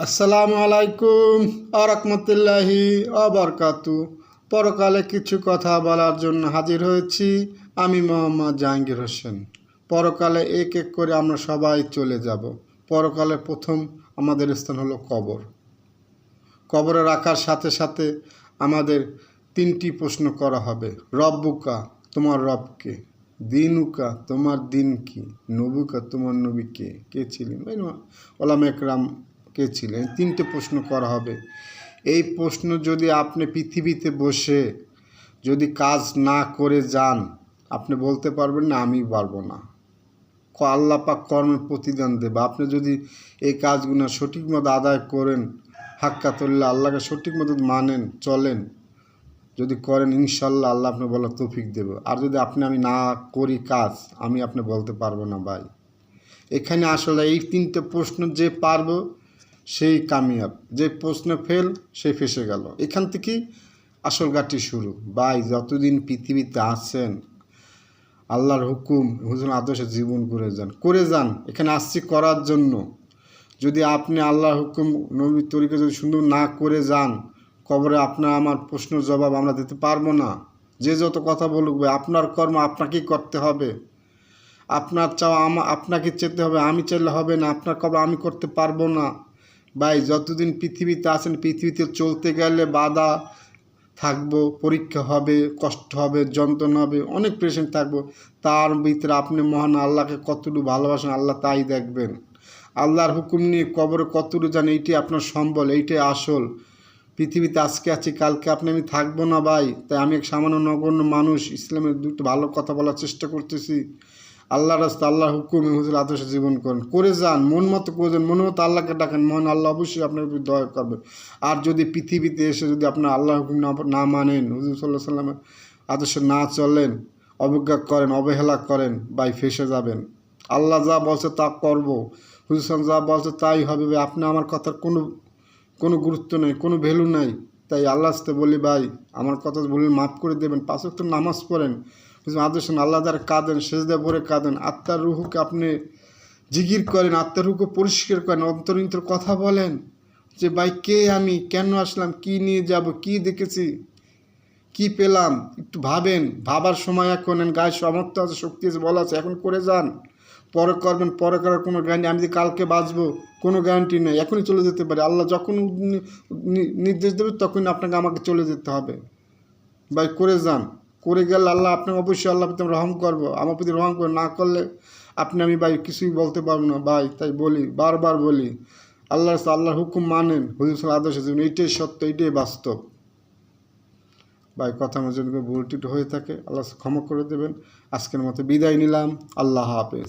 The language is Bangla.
আসসালামু আলাইকুম আরহামতুল্লাহি আবরকাতু। পরকালে কিছু কথা বলার জন্য হাজির হয়েছি। আমি মোহাম্মদ জাহাঙ্গীর হোসেন। পরকালে এক এক করে আমরা সবাই চলে যাব। পরকালে প্রথম আমাদের স্থান হলো কবর। কবরে রাখার সাথে সাথে আমাদের তিনটি প্রশ্ন করা হবে। রব্বুকা, তোমার রবকে; দিনুকা, তোমার দিন কি; নবুকা, তোমার নবী কে কে ছিলেন, ওলামা একরাম কে ছিলেন। তিনটে প্রশ্ন করা হবে। এই প্রশ্ন যদি আপনি পৃথিবীতে বসে যদি কাজ না করে যান, আপনি বলতে পারবেন না আমি পারবো না। আল্লাহ পাক কর্মের প্রতিদান দেবে। আপনি যদি এই কাজগুলো সঠিক মতো আদায় করেন, হাক্কাতুল্লাহ, আল্লাহকে সঠিক মতো মানেন, চলেন, যদি করেন, ইনশাল্লাহ আল্লাহ আপনি বলার তৌফিক দেবে। আর যদি আমি না করি কাজ, আমি আপনি বলতে পারবো না ভাই। এখানে আসলে এই তিনটে প্রশ্ন যে পারবো সেই কামিয়াব, যে প্রশ্ন ফেল সেই ফেসে গেল। এখান থেকেই আসল ঘাটি শুরু। ভাই, যতদিন পৃথিবীতে আছেন আল্লাহর হুকুম হুজুর আদর্শে জীবন করে যান। এখানে আসছি করার জন্য। যদি আপনি আল্লাহর হুকুম নবীর তরিকা যদি সুন্দর না করে যান, কবরে আপনার আমার প্রশ্নের জবাব আমরা দিতে পারবো না। যে যত কথা বলুক, আপনার কর্ম আপনাকেই করতে হবে। আপনার চাওয়া আপনাকে চেতে হবে, আমি চাইলে হবে না। আপনার কবর আমি করতে পারবো না। ভাই, যতদিন পৃথিবীতে আছেন, পৃথিবীতে চলতে গেলে বাধা থাকবো, পরীক্ষা হবে, কষ্ট হবে, যন্ত্রণা হবে, অনেক পেশেন্ট থাকবো। তার ভিতরে আপনি মহান আল্লাহকে কতটুকু ভালোবাসেন, আল্লাহ তাই দেখবেন। আল্লাহর হুকুম নিয়ে কবরে কতটুকু জানেন, এইটাই আপনার সম্বল, এইটাই আসল। পৃথিবীতে আজকে আছি, কালকে আমি থাকবো না ভাই। তাই আমি এক সামান্য নগণ্য মানুষ, ইসলামের দুটো ভালো কথা বলার চেষ্টা করতেছি। আল্লাহর রাস্তা, আল্লাহর হুকুম হুজুর আদর্শে জীবন করে যান। মন মতো করে যান, মন মতো আল্লাহকে ডাকেন, মহান আল্লাহ অবশ্যই আপনার উপর দয়া করবে। আর যদি পৃথিবীতে এসে যদি আপনার আল্লাহর হুকুম না মানেন, হুজুর সাল্লাহ সাল্লামের আদর্শে না চলেন, অবজ্ঞা করেন, অবহেলা করেন, ভাই ফেসে যাবেন। আল্লাহ যা বলছে তা করবো, হুজুর সাল্লাম যা বলছে তাই হবে। ভাই, আপনি আমার কথার কোনো গুরুত্ব নেই, কোনো ভ্যালু নাই। তাই আল্লাহ আসতে বলি, ভাই আমার কথা বলে মাফ করে দেবেন। 5 ওয়াক্ত নামাজ পড়েন, আদর্শ আল্লাহ দ্বারা কাঁদেন, সেজদা ভরে কাঁদেন। আত্মার রুহুকে আপনি জিকির করেন, আত্মার রুহুকে পরিষ্কার করেন, অন্তরিন্তর কথা বলেন যে ভাই কে আমি, কেন আসলাম, কি নিয়ে যাব, কি দেখেছি, কি পেলাম। একটু ভাবেন। ভাবার সময় এখন, গায়ে সামর্থ্য আছে, শক্তি আছে, বলা আছে, এখন করে যান। পরে করবেন, পরে করার কোনো গ্যারান্টি, আমি যে কালকে বাঁচবো কোনো গ্যারান্টি নেই। এখনই চলে যেতে পারি। আল্লাহ যখন নির্দেশ দেবে তখন আমাকে চলে যেতে হবে। ভাই করে যান। করে গেলে আল্লাহ আপনাকে অবশ্যই আল্লাহ প্রতি রহম করবো। আমার প্রতি রহম করে না করলে আমি ভাই কিছুই বলতে পারবো না ভাই। তাই বলি, বারবার বলি, আল্লাহর হুকুম মানেন, হুজুর আদর্শ জীবন, এইটাই সত্য, এইটাই বাস্তব। ভাই, কথা আমার যদি ভুল ত্রুটি হয়ে থাকে আল্লাহ ক্ষমা করে দেবেন। আজকের মতো বিদায় নিলাম। আল্লাহ হাফেজ।